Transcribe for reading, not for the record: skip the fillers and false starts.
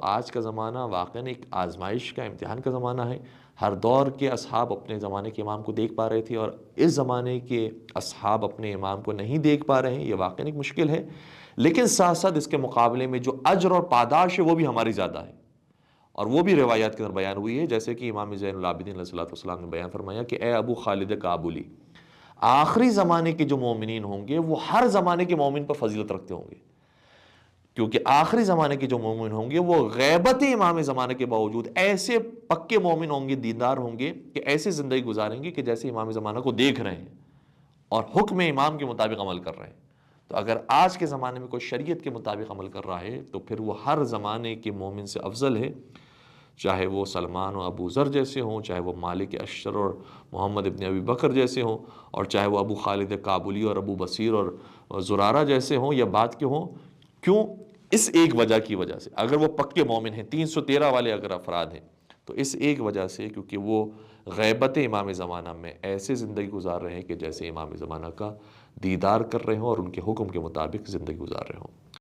آج کا زمانہ واقعاً ایک آزمائش کا، امتحان کا زمانہ ہے۔ ہر دور کے اصحاب اپنے زمانے کے امام کو دیکھ پا رہے تھے، اور اس زمانے کے اصحاب اپنے امام کو نہیں دیکھ پا رہے ہیں، یہ واقعاً ایک مشکل ہے۔ لیکن ساتھ ساتھ اس کے مقابلے میں جو اجر اور پاداش ہے وہ بھی ہماری زیادہ ہے، اور وہ بھی روایات کے اندر بیان ہوئی ہے، جیسے کہ امام زین العابدین علیہ الصلوۃ والسلام نے بیان فرمایا کہ اے ابو خالد کابلی، آخری زمانے کے جو مومنین ہوں گے وہ ہر زمانے کے مومن پر فضیلت رکھتے ہوں گے، کیونکہ آخری زمانے کے جو مومن ہوں گے وہ غیبت امام زمانے کے باوجود ایسے پکے مومن ہوں گے، دیندار ہوں گے، کہ ایسی زندگی گزاریں گے کہ جیسے امام زمانہ کو دیکھ رہے ہیں اور حکم امام کے مطابق عمل کر رہے ہیں۔ تو اگر آج کے زمانے میں کوئی شریعت کے مطابق عمل کر رہا ہے تو پھر وہ ہر زمانے کے مومن سے افضل ہے، چاہے وہ سلمان و ابو ذر جیسے ہوں، چاہے وہ مالک اشتر اور محمد ابن ابی بکر جیسے ہوں، اور چاہے وہ ابو خالد کابلی اور ابو بصیر اور زرارہ جیسے ہوں یا بعد کے ہوں۔ کیوں؟ اس ایک وجہ کی وجہ سے، اگر وہ پکے مومن ہیں، 313 والے اگر افراد ہیں، تو اس ایک وجہ سے، کیونکہ وہ غیبت امام زمانہ میں ایسے زندگی گزار رہے ہیں کہ جیسے امام زمانہ کا دیدار کر رہے ہوں اور ان کے حکم کے مطابق زندگی گزار رہے ہوں۔